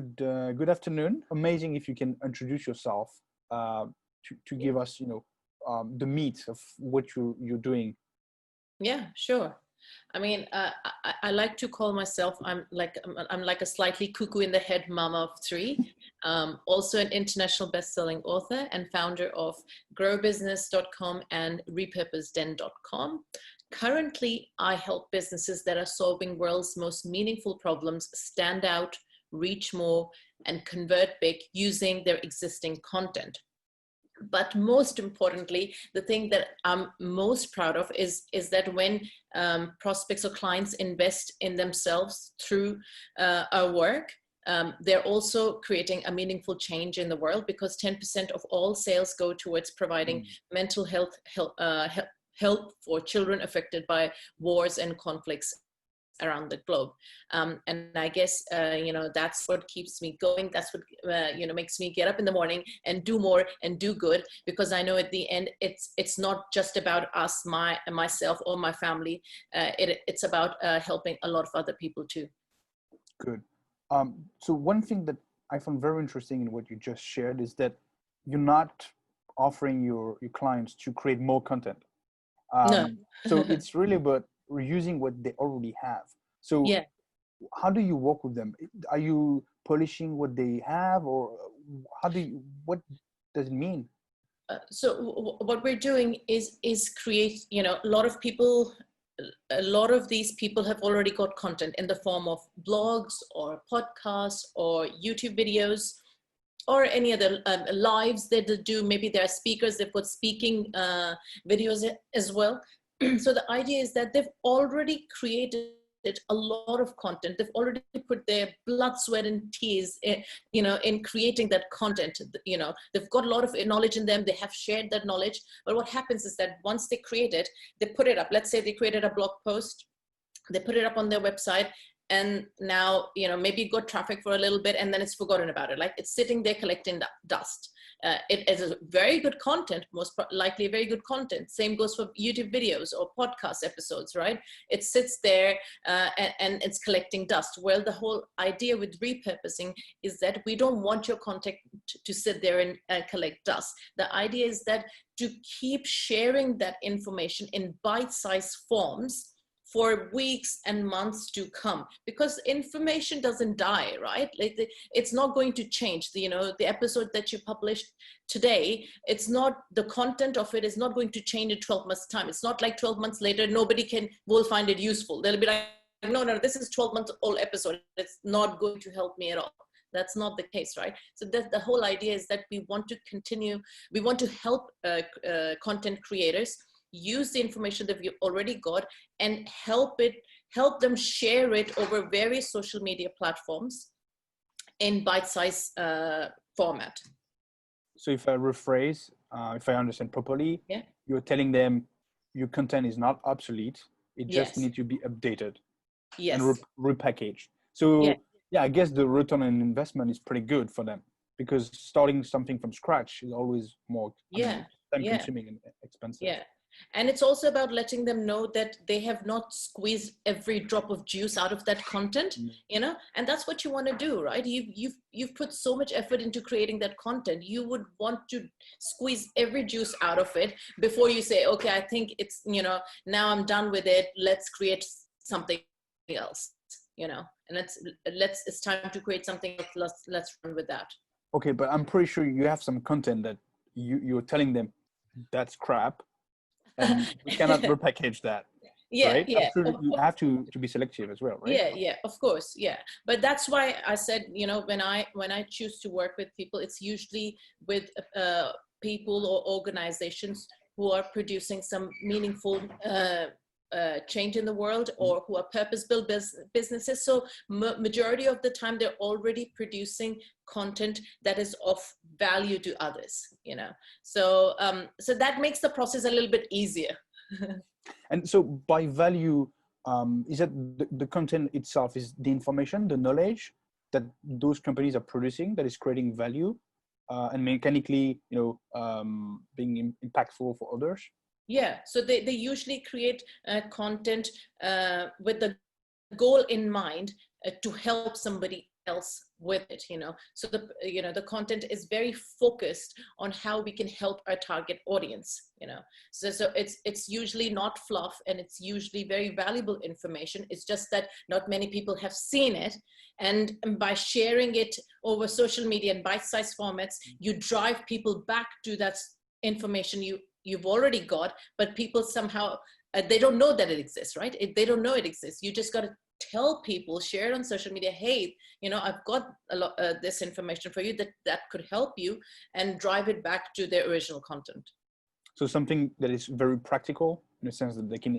good afternoon. Amazing if you can introduce yourself to give us, the meat of what you're doing. Yeah, sure. I mean, I like to call myself, I'm like a slightly cuckoo in the head mama of three. Also an international bestselling author and founder of GroBizNiz.com and Repurpose.com. Currently, I help businesses that are solving world's most meaningful problems stand out, reach more, and convert big using their existing content. But most importantly, the thing that I'm most proud of is that when prospects or clients invest in themselves through our work, they're also creating a meaningful change in the world, because 10% of all sales go towards providing mental health help for children affected by wars and conflicts around the globe. And I guess, that's what keeps me going. That's what, makes me get up in the morning and do more and do good, because I know at the end, it's not just about us, myself or my family. It's about helping a lot of other people too. Good. So one thing that I found very interesting in what you just shared is that you're not offering your clients to create more content. No. So it's really about reusing what they already have. So yeah. How do you work with them? Are you polishing what they have, or what does it mean? So what we're doing is create, a lot of these people have already got content in the form of blogs or podcasts or YouTube videos or any other lives that they do. Maybe they're speakers, they've got speaking videos as well. So the idea is that they've already created a lot of content. They've already put their blood, sweat, and tears, in creating that content. They've got a lot of knowledge in them. They have shared that knowledge. But what happens is that once they create it, they put it up. Let's say they created a blog post, they put it up on their website, and now, maybe it got traffic for a little bit, and then it's forgotten about it. Like, it's sitting there collecting dust. It is a very good content, most likely very good content. Same goes for YouTube videos or podcast episodes, right? It sits there and it's collecting dust. Well, the whole idea with repurposing is that we don't want your content to sit there and collect dust. The idea is that to keep sharing that information in bite-sized forms for weeks and months to come, because information doesn't die, right? Like, it's not going to change. The episode that you published today, it's not, the content of it is not going to change in 12 months time. It's not like 12 months later, nobody will find it useful. They'll be like, no, this is 12 months old episode. It's not going to help me at all. That's not the case, right? So the whole idea is that we want to help content creators use the information that we've already got and help them share it over various social media platforms in bite-sized format. So if I rephrase, if I understand properly, yeah, you're telling them your content is not obsolete. It just yes, needs to be updated, yes, and repackaged. So yeah, I guess the return on investment is pretty good for them, because starting something from scratch is always more time-consuming and expensive. Yeah. And it's also about letting them know that they have not squeezed every drop of juice out of that content, and that's what you want to do, right? You've put so much effort into creating that content. You would want to squeeze every juice out of it before you say, okay, I think it's, now I'm done with it. Let's create something else, and it's time to create something else. Let's run with that. Okay, but I'm pretty sure you have some content that you're telling them that's crap, and we cannot repackage that. Right? Yeah. You have to be selective as well, right? Yeah, of course, yeah. But that's why I said, when I choose to work with people, it's usually with people or organizations who are producing some meaningful change in the world, or who are purpose-built businesses. So majority of the time, they're already producing content that is of value to others, So so that makes the process a little bit easier. And so by value, is that the content itself is the information, the knowledge that those companies are producing that is creating value, and mechanically, being impactful for others? Yeah, so they usually create content with the goal in mind to help somebody else with it, so the content is very focused on how we can help our target audience, so it's usually not fluff, and it's usually very valuable information. It's just that not many people have seen it, and by sharing it over social media in bite-sized formats, you drive people back to that information you've already got, but people somehow they don't know that it exists, right? They don't know it exists. You just got to tell people, share it on social media. Hey, I've got this information for you that could help you, and drive it back to their original content. So something that is very practical in the sense that they can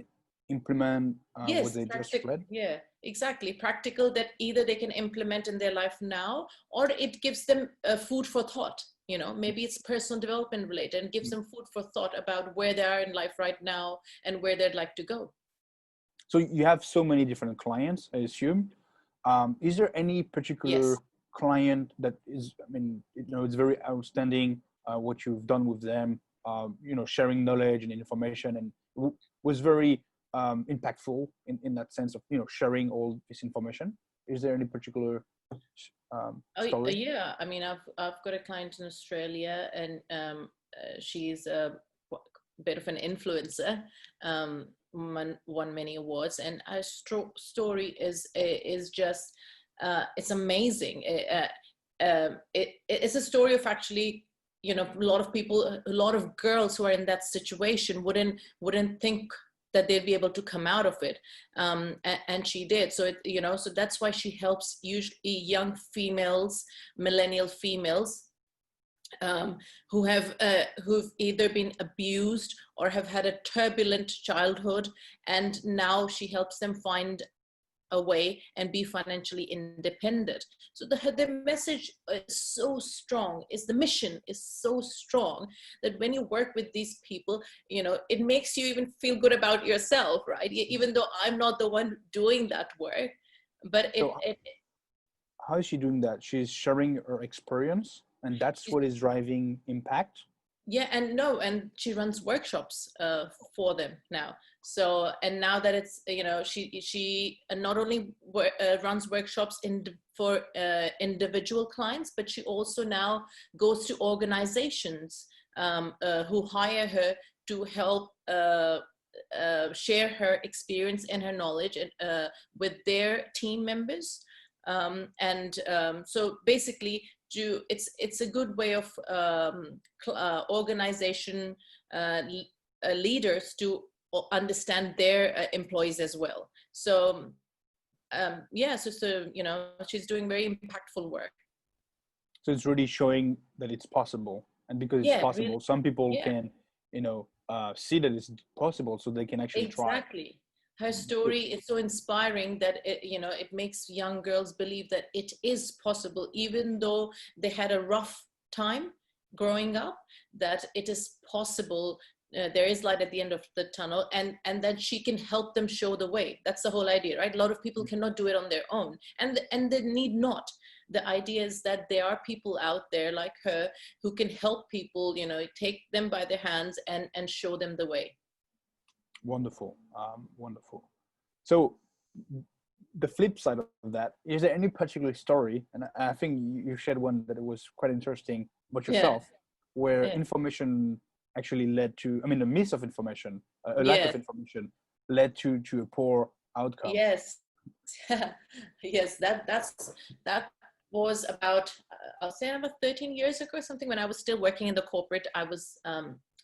implement yes, what they just read. Yeah, exactly. Practical, that either they can implement in their life now, or it gives them food for thought. Maybe it's personal development related and gives them food for thought about where they are in life right now and where they'd like to go. So you have so many different clients, I assume. Is there any particular client that is, it's very outstanding what you've done with them, sharing knowledge and information, and was very impactful in that sense of, sharing all this information? Is there any particular story? Yeah, I've got a client in Australia, and she's a bit of an influencer, won many awards, and her story is just it's amazing. It's a story of actually, a lot of people, a lot of girls who are in that situation wouldn't think that they'd be able to come out of it, and she did. So so that's why she helps usually young females, millennial females, who've either been abused or have had a turbulent childhood, and now she helps them find a way and be financially independent. So the message is so strong, the mission is so strong, that when you work with these people, it makes you even feel good about yourself, right? Even though I'm not the one doing that work, but how is she doing that? She's sharing her experience, and that's what is driving impact. Yeah, and she runs workshops for them now. So, and now that it's, she not only runs workshops for individual clients, but she also now goes to organizations who hire her to help share her experience and her knowledge with their team members. So basically, it's a good way of organization leaders to understand their employees as well. So she's doing very impactful work. So it's really showing that it's possible, and because it's possible, really, some people can see that it's possible, so they can actually try. Exactly. Her story is so inspiring that it makes young girls believe that it is possible, even though they had a rough time growing up, that it is possible. There is light at the end of the tunnel, and that she can help them show the way. That's the whole idea, right? A lot of people cannot do it on their own, and they need not. The idea is that there are people out there like her who can help people, take them by their hands and show them the way. Wonderful. Wonderful. So the flip side of that, is there any particular story, and I think you shared one that it was quite interesting about yourself, where information actually led to, the miss of information, a lack of information led to a poor outcome? Yes. Yes, that was about, I'll say about 13 years ago or something, when I was still working in the corporate. I was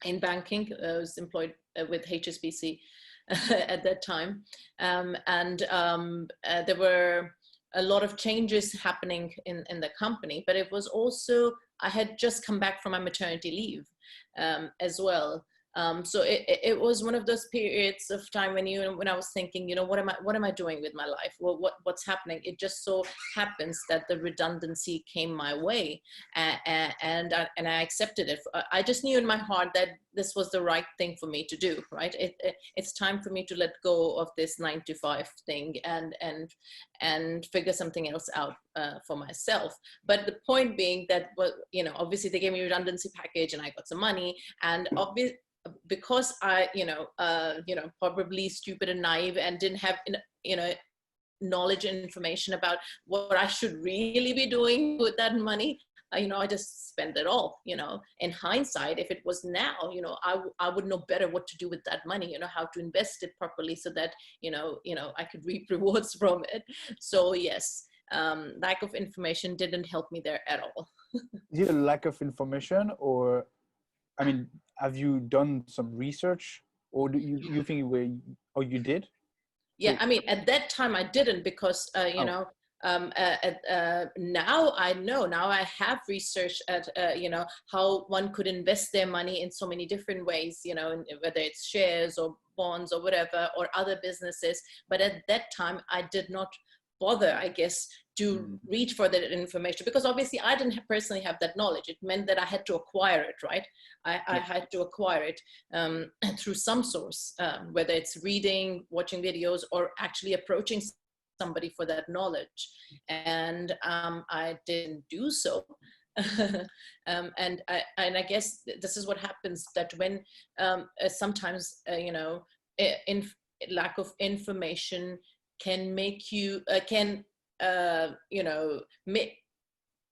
in banking. I was employed with HSBC at that time. There were a lot of changes happening in the company, but it was also, I had just come back from my maternity leave as well. So it was one of those periods of time when I was thinking, what am I doing with my life? Well, what's happening? It just so happens that the redundancy came my way, and I accepted it. I just knew in my heart that this was the right thing for me to do. Right? It's time for me to let go of this 9-to-5 thing and figure something else out for myself. But the point being that, obviously they gave me a redundancy package and I got some money, and obviously, because I, probably stupid and naive and didn't have, knowledge and information about what I should really be doing with that money, I just spend it all. In hindsight, if it was now, I would know better what to do with that money, how to invest it properly so that, I could reap rewards from it. So yes, lack of information didn't help me there at all. Is it a lack of information, or, I mean, have you done some research, or do you think you did? Yeah, I mean, at that time I didn't, because now I know. Now I have researched at how one could invest their money in so many different ways. Whether it's shares or bonds or whatever, or other businesses. But at that time, I did not bother, I guess, to reach for that information, because obviously I didn't personally have that knowledge. It meant that I had to acquire it, right? I had to acquire it through some source, whether it's reading, watching videos, or actually approaching somebody for that knowledge. And I didn't do so. And I guess this is what happens, that when sometimes lack of information can make you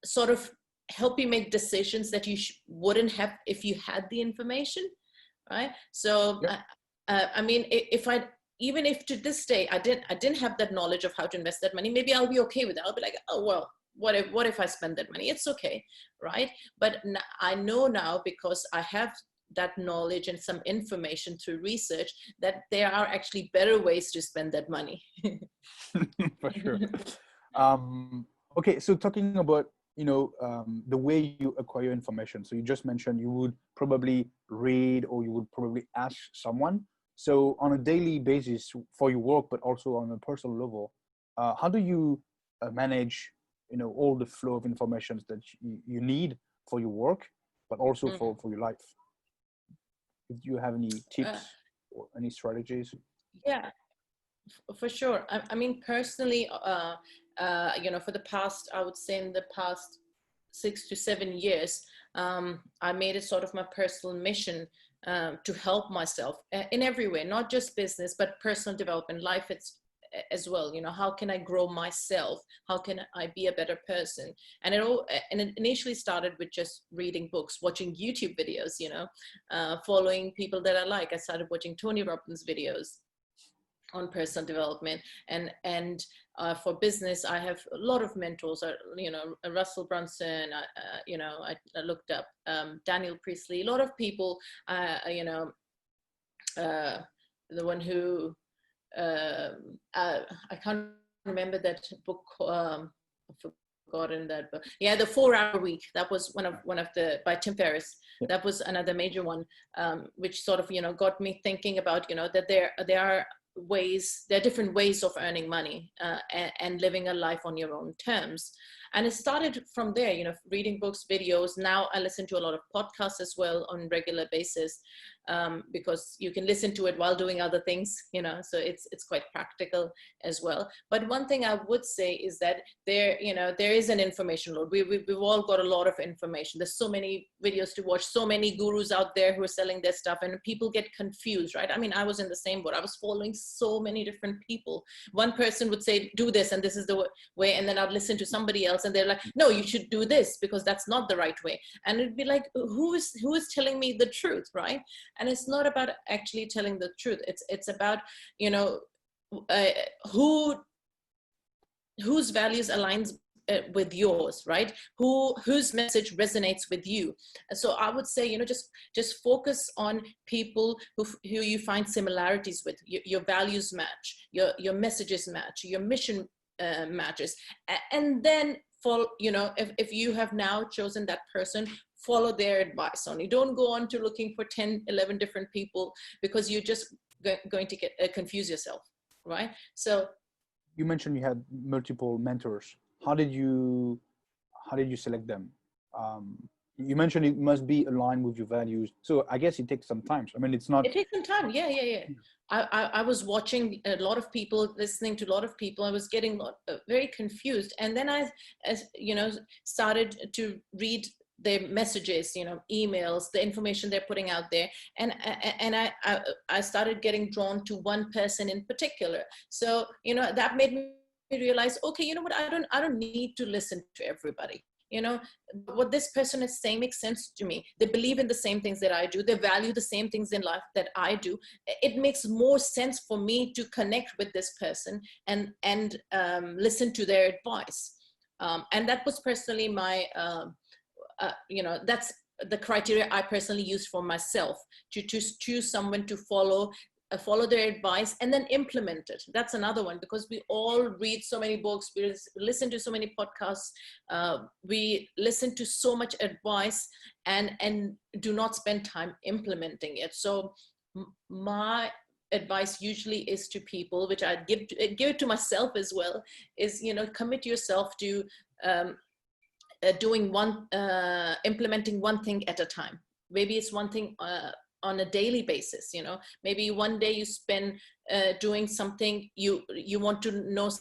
sort of help you make decisions that you wouldn't have if you had the information, right? So I mean, even if to this day I didn't have that knowledge of how to invest that money, maybe I'll be okay with it. I'll be like, oh well, what if I spend that money? It's okay, right? But I know now, because I have that knowledge and some information through research, that there are actually better ways to spend that money. For sure. Okay, so talking about the way you acquire information. So you just mentioned you would probably read, or you would probably ask someone. So on a daily basis for your work, but also on a personal level, how do you manage all the flow of information that you need for your work, but also for your life? Do you have any tips or any strategies? Yeah, for sure. I mean, personally, for the past, I would say in the past 6 to 7 years, I made it sort of my personal mission to help myself in every way, not just business, but personal development, life as well. How can I grow myself? How can I be a better person? And it initially started with just reading books, watching YouTube videos, following people that I like. I started watching Tony Robbins videos on personal development, and for business, I have a lot of mentors. Russell Brunson. I looked up Daniel Priestley. A lot of people. The one who I can't remember that book. I've forgotten that, but yeah, the 4-Hour Week. That was one of the by Tim Ferriss. That was another major one, which sort of got me thinking about that there are different ways of earning money and living a life on your own terms. And it started from there, reading books, videos. Now I listen to a lot of podcasts as well on a regular basis, because you can listen to it while doing other things, so it's quite practical as well. But one thing I would say is that there is an information load. We've all got a lot of information. There's so many videos to watch, so many gurus out there who are selling their stuff, and people get confused, right? I mean, I was in the same boat. I was following so many different people. One person would say, do this, and this is the way, and then I'd listen to somebody else, and they're like, no, you should do this because that's not the right way. And it'd be like, who is telling me the truth, right? And it's not about actually telling the truth. It's about, whose values aligns with yours, right? Whose message resonates with you. And so I would say, just focus on people who you find similarities with. Your values match, your messages match, your mission matches, and then follow. If you have now chosen that person, follow their advice only. Don't go on to looking for 10, 11 different people, because you're just going to get confuse yourself, right? So you mentioned you had multiple mentors. How did you select them? You mentioned it must be aligned with your values. So I guess it takes some time. I mean, it takes some time. Yeah. I was watching a lot of people, listening to a lot of people. I was getting very confused. And then I started to read their messages, emails, the information they're putting out there. And I started getting drawn to one person in particular. So, that made me realize, okay, you know what, I don't need to listen to everybody. You know, what this person is saying makes sense to me. They believe in the same things that I do. They value the same things in life that I do. It makes more sense for me to connect with this person and listen to their advice. And that was personally my, you know, that's the criteria I personally use for myself, to choose someone to follow their advice and then implement it. That's another one, because we all read so many books, we listen to so many podcasts, we listen to so much advice and do not spend time implementing it. So my advice usually is to people, which I give it to myself as well, is, you know, commit yourself to implementing one thing at a time. Maybe it's one thing on a daily basis. You know, maybe one day you spend doing something, you want to know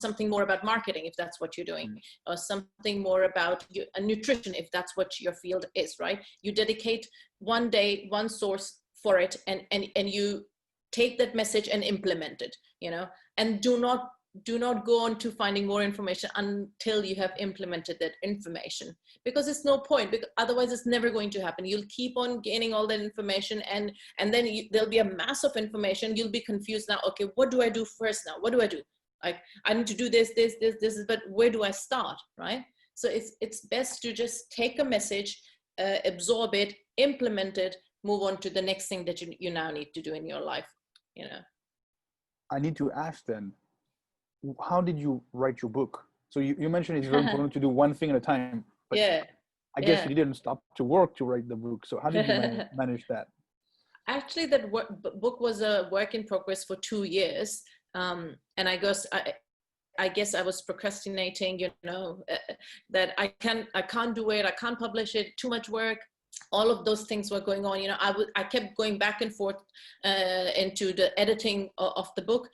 something more about marketing, if that's what you're doing, or something more about nutrition, if that's what your field is, right? You dedicate one day, one source for it, and you take that message and implement it, you know, and do not go on to finding more information until you have implemented that information, because it's no point, because otherwise it's never going to happen. You'll keep on gaining all that information, and then there'll be a mass of information. You'll be confused now. Okay, what do I do first now? What do I do? Like, I need to do this, but where do I start, right? So it's best to just take a message, absorb it, implement it, move on to the next thing that you now need to do in your life, you know. I need to ask then, how did you write your book? So you mentioned it's very important to do one thing at a time, but yeah, I guess you didn't stop to work to write the book. So how did you manage that? Actually, that book was a work in progress for 2 years. And I guess I was procrastinating, you know, that I can't do it. I can't publish it, too much work. All of those things were going on. You know, I kept going back and forth into the editing of the book.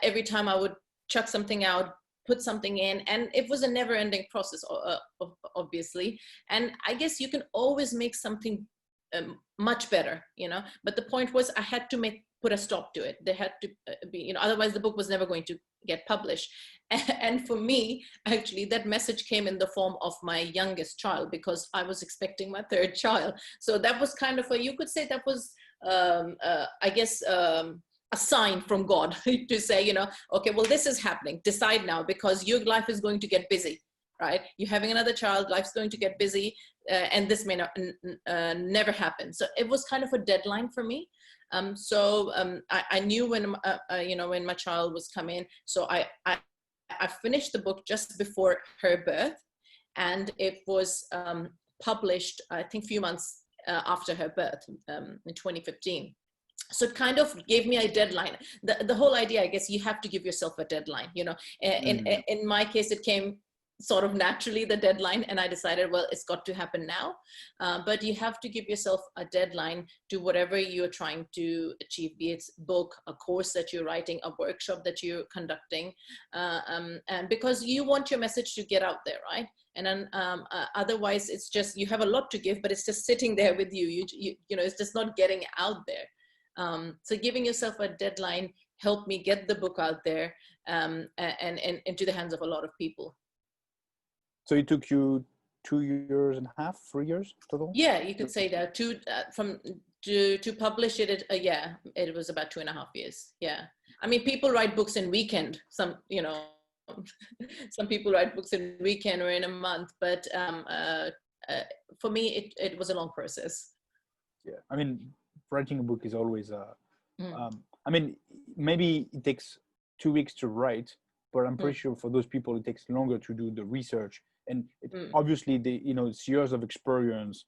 Every time I would chuck something out, put something in, and it was a never-ending process, obviously. And I guess you can always make something much better, you know, but the point was I had to put a stop to it. There had to be, you know, otherwise the book was never going to get published. And for me, actually, that message came in the form of my youngest child, because I was expecting my third child. So that was kind of you could say that was, I guess, a sign from God to say, you know, okay, well, this is happening. Decide now, because your life is going to get busy, right? You're having another child, life's going to get busy, and this may not never happen. So it was kind of a deadline for me. I knew when, you know, when my child was coming. So I finished the book just before her birth, and it was published, I think, a few months after her birth, in 2015. So it kind of gave me a deadline. The whole idea, I guess, you have to give yourself a deadline, you know. In my case, it came sort of naturally, the deadline, and I decided, well, it's got to happen now. But you have to give yourself a deadline to whatever you're trying to achieve, be it book, a course that you're writing, a workshop that you're conducting, and because you want your message to get out there, right? And then otherwise, it's just, you have a lot to give, but it's just sitting there with you. You know, it's just not getting out there. So giving yourself a deadline helped me get the book out there, and into the hands of a lot of people. So it took you 2.5 years, 3 years total? Yeah, you could say that. To publish it, yeah, it was about 2.5 years. Yeah, I mean, people write books in weekend. Some, you know, some people write books in weekend or in a month, but for me, it was a long process. Yeah, I mean, writing a book is always I mean, maybe it takes 2 weeks to write, but I'm pretty sure for those people it takes longer to do the research, and obviously you know, it's years of experience,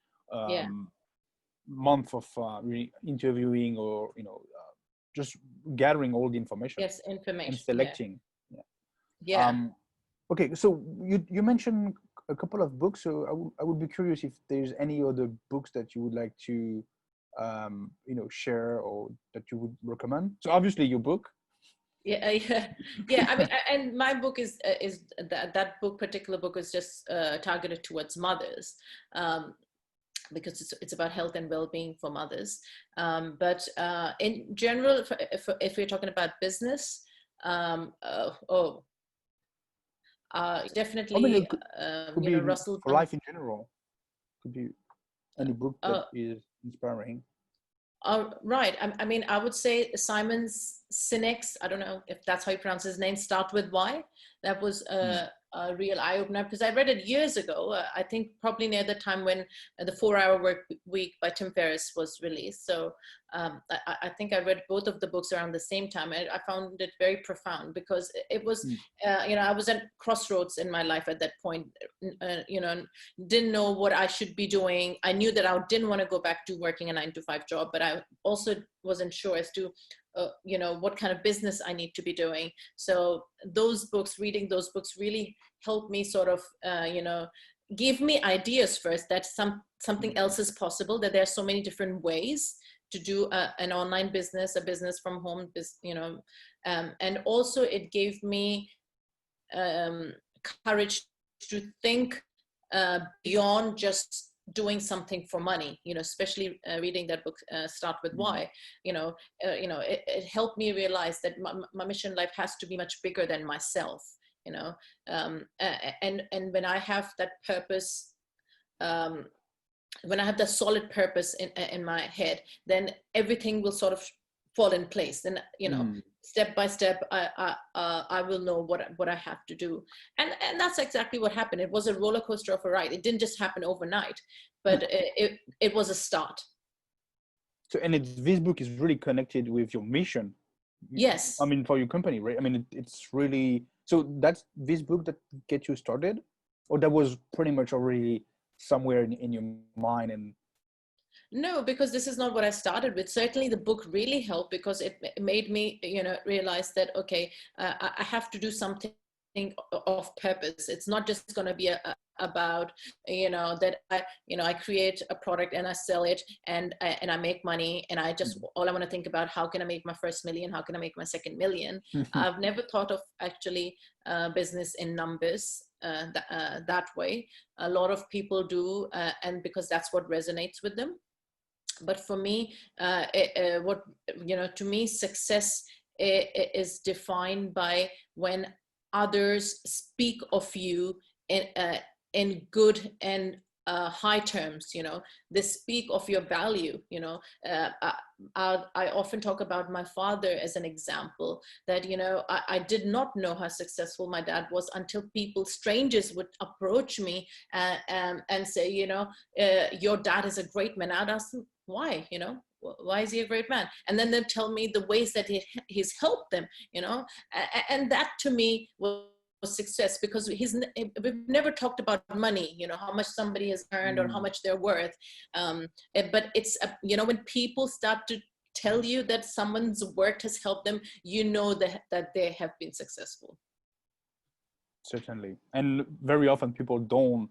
month of really interviewing, or you know, just gathering all the information. Yes, information. And selecting. Yeah. Okay, so you mentioned a couple of books, so I would be curious if there's any other books that you would like to you know, share, or that you would recommend. So obviously your book. Yeah. I mean, and my book is that particular book is just targeted towards mothers, because it's about health and well-being for mothers. But in general, if we're talking about business, I mean, Definitely, it could you be know, Russell for life in general. Could be any book that uh, is inspiring. right. I mean, I would say Simon Sinek's, I don't know if that's how you pronounce his name, Start With Why. That was Hmm. a real eye opener because I read it years ago. I think probably near the time when the 4 Hour Work Week by Tim Ferriss was released. So I think I read both of the books around the same time. I found it very profound because it was, Hmm. you know, I was at crossroads in my life at that point, you know, didn't know what I should be doing. I knew that I didn't want to go back to working a 9-to-5 job, but I also wasn't sure as to, you know, what kind of business I need to be doing. So those books, reading those books really helped me sort of, you know, give me ideas first that something else is possible, that there are so many different ways to do an online business, a business from home, you know, and also it gave me um, courage to think beyond just doing something for money, you know, especially reading that book, Start With Hmm. Why, you know, it helped me realize that my mission in life has to be much bigger than myself, you know, and when I have that purpose, um, when I have that solid purpose in my head, then everything will sort of fall in place. Then, you know, Hmm. step by step, I will know what I have to do. And that's exactly what happened. It was a roller coaster of a ride. It didn't just happen overnight, but it was a start. So, and this book is really connected with your mission. I Yes. mean, for your company, right? I mean, it's really so. That's this book that get you started, or that was pretty much already somewhere in your mind. And No, because this is not what I started with. Certainly, the book really helped because it made me, you know, realize that okay, I have to do something of purpose. It's not just going to be about, you know, that I create a product and I sell it and I make money and I just all I want to think about how can I make my first million, how can I make my second million. I've never thought of actually business in numbers that way. A lot of people do, and because that's what resonates with them. But for me, what, you know, to me, success is defined by when others speak of you in good and high terms. You know, they speak of your value. You know, I often talk about my father as an example that, you know, I did not know how successful my dad was until people, strangers, would approach me and say, you know, your dad is a great man. I'd ask them, why, you know, why is he a great man? And then they tell me the ways that he's helped them, you know, and that to me was success because we've never talked about money, you know, how much somebody has earned or how much they're worth. But it's, you know, when people start to tell you that someone's work has helped them, you know that they have been successful. certainly, and very often people don't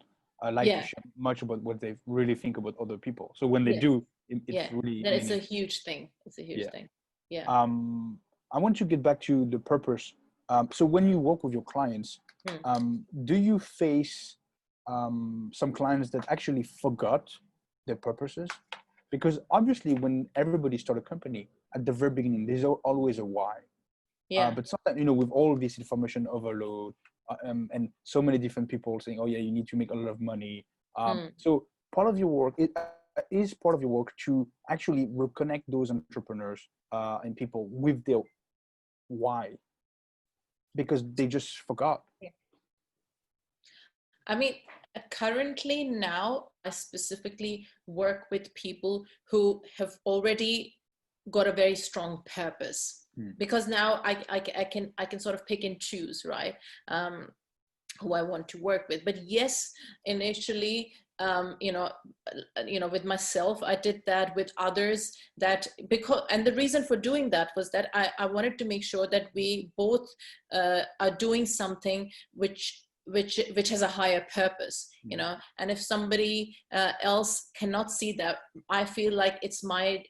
like to Yeah. share much about what they really think about other people. So when they Yeah. do, it's Yeah. really That it's a meaningful. huge thing. It's a huge Yeah. thing. Yeah. I want to get back to the purpose. So when you work with your clients, Hmm. do you face some clients that actually forgot their purposes? Because obviously, when everybody start a company, at the very beginning, there's always a why. Yeah. But sometimes, you know, with all this information overload and so many different people saying, "Oh yeah, you need to make a lot of money." Hmm. So part of your work is part of your work to actually reconnect those entrepreneurs and people with their why, because they just forgot. I mean, currently now, I specifically work with people who have already got a very strong purpose Hmm. because now I can sort of pick and choose, right? Who I want to work with. But yes, initially, you know, with myself, I did that. With others, that because, and the reason for doing that was that I wanted to make sure that we both are doing something which has a higher purpose, you know. And if somebody else cannot see that, I feel like it's my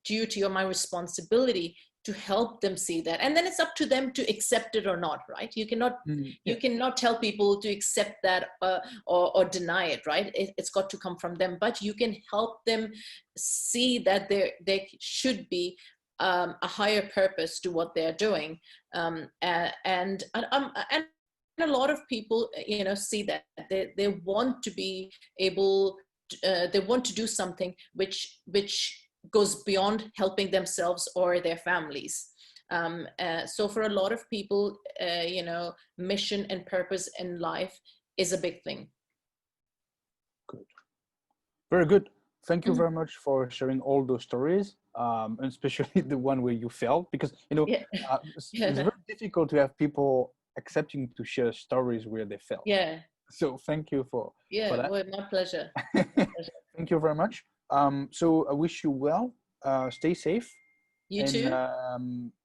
duty or my responsibility to help them see that, and then it's up to them to accept it or not, right? You cannot Yeah. you cannot tell people to accept that or deny it, right? It's got to come from them, but you can help them see that there should be a higher purpose to what they're doing, and a lot of people, see that they want to be able, they want to do something which goes beyond helping themselves or their families. So for a lot of people, mission and purpose in life is a big thing. Good. Very good. Thank you very much for sharing all those stories, and especially the one where you failed, because it's very difficult to have people accepting to share stories where they failed. Yeah. So thank you for that. Well, my pleasure. Thank you very much. So I wish you well. Stay safe. You too.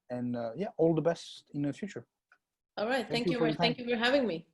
And all the best in the future. All right. Thank you very much. Thank you for having me.